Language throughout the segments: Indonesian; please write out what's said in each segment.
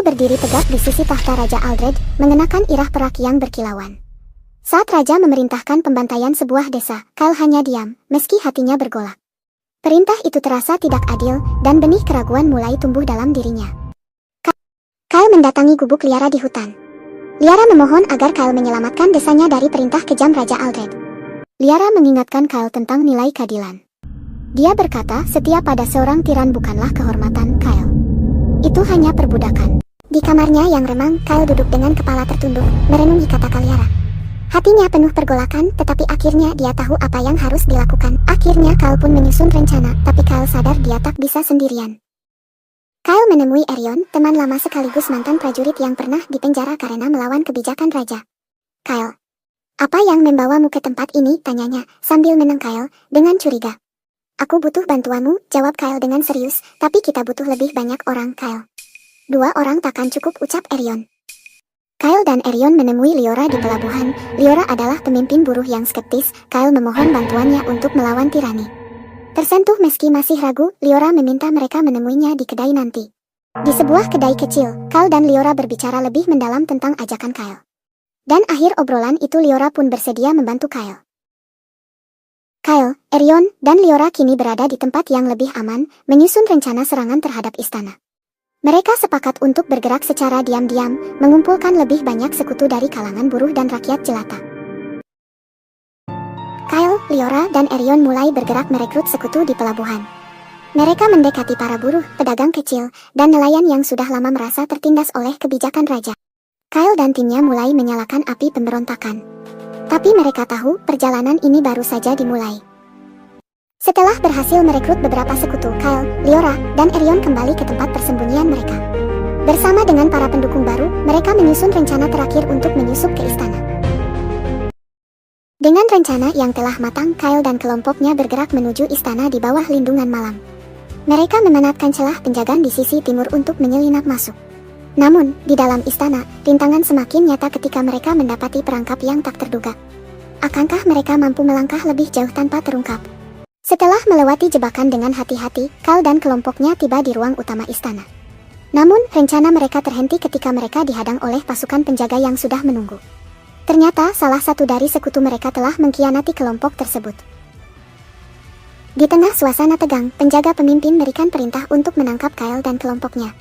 Kyle berdiri tegak di sisi tahta Raja Aldred, mengenakan irah perak yang berkilauan. Saat Raja memerintahkan pembantaian sebuah desa, Kyle hanya diam, meski hatinya bergolak. Perintah itu terasa tidak adil, dan benih keraguan mulai tumbuh dalam dirinya. Kyle mendatangi gubuk Liara di hutan. Liara memohon agar Kyle menyelamatkan desanya dari perintah kejam Raja Aldred. Liara mengingatkan Kyle tentang nilai keadilan. Dia berkata setia pada seorang tiran bukanlah kehormatan Kyle. Itu hanya perbudakan. Di kamarnya yang remang, Kyle duduk dengan kepala tertunduk, merenungi kata Liara. Hatinya penuh pergolakan, tetapi akhirnya dia tahu apa yang harus dilakukan. Akhirnya Kyle pun menyusun rencana, tapi Kyle sadar dia tak bisa sendirian. Kyle menemui Erion, teman lama sekaligus mantan prajurit yang pernah dipenjara karena melawan kebijakan raja. Kyle, apa yang membawamu ke tempat ini? Tanyanya, sambil meneng Kyle, dengan curiga. Aku butuh bantuanmu, jawab Kyle dengan serius, tapi kita butuh lebih banyak orang, Kyle. 2 orang takkan cukup, ucap Erion. Kyle dan Erion menemui Liora di pelabuhan. Liora adalah pemimpin buruh yang skeptis. Kyle memohon bantuannya untuk melawan tirani. Tersentuh meski masih ragu, Liora meminta mereka menemuinya di kedai nanti. Di sebuah kedai kecil, Kyle dan Liora berbicara lebih mendalam tentang ajakan Kyle. Dan akhir obrolan itu Liora pun bersedia membantu Kyle. Kyle, Erion, dan Liora kini berada di tempat yang lebih aman, menyusun rencana serangan terhadap istana. Mereka sepakat untuk bergerak secara diam-diam, mengumpulkan lebih banyak sekutu dari kalangan buruh dan rakyat jelata. Kyle, Liora, dan Erion mulai bergerak merekrut sekutu di pelabuhan. Mereka mendekati para buruh, pedagang kecil, dan nelayan yang sudah lama merasa tertindas oleh kebijakan raja. Kyle dan timnya mulai menyalakan api pemberontakan. Tapi mereka tahu perjalanan ini baru saja dimulai. Setelah berhasil merekrut beberapa sekutu, Kyle, Liora, dan Erion kembali ke tempat persembunyian mereka. Bersama dengan para pendukung baru, mereka menyusun rencana terakhir untuk menyusup ke istana. Dengan rencana yang telah matang, Kyle dan kelompoknya bergerak menuju istana di bawah lindungan malam. Mereka memanfaatkan celah penjagaan di sisi timur untuk menyelinap masuk. Namun, di dalam istana, rintangan semakin nyata ketika mereka mendapati perangkap yang tak terduga. Akankah mereka mampu melangkah lebih jauh tanpa terungkap? Setelah melewati jebakan dengan hati-hati, Kyle dan kelompoknya tiba di ruang utama istana. Namun, rencana mereka terhenti ketika mereka dihadang oleh pasukan penjaga yang sudah menunggu. Ternyata, salah satu dari sekutu mereka telah mengkhianati kelompok tersebut. Di tengah suasana tegang, penjaga pemimpin memberikan perintah untuk menangkap Kyle dan kelompoknya.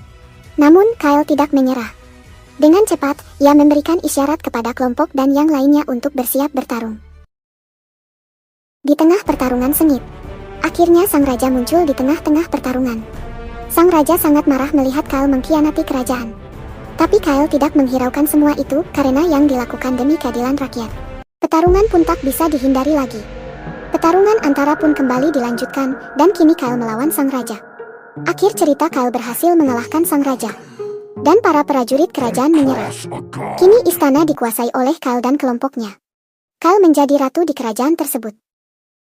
Namun, Kyle tidak menyerah. Dengan cepat, ia memberikan isyarat kepada kelompok dan yang lainnya untuk bersiap bertarung. Di tengah pertarungan sengit, akhirnya sang raja muncul di tengah-tengah pertarungan. Sang raja sangat marah melihat Kyle mengkhianati kerajaan. Tapi Kyle tidak menghiraukan semua itu karena yang dilakukan demi keadilan rakyat. Pertarungan pun tak bisa dihindari lagi. Pertarungan antara pun kembali dilanjutkan, dan kini Kyle melawan sang raja. Akhir cerita, Kyle berhasil mengalahkan sang raja. Dan para prajurit kerajaan menyerah. Kini istana dikuasai oleh Kyle dan kelompoknya. Kyle menjadi ratu di kerajaan tersebut.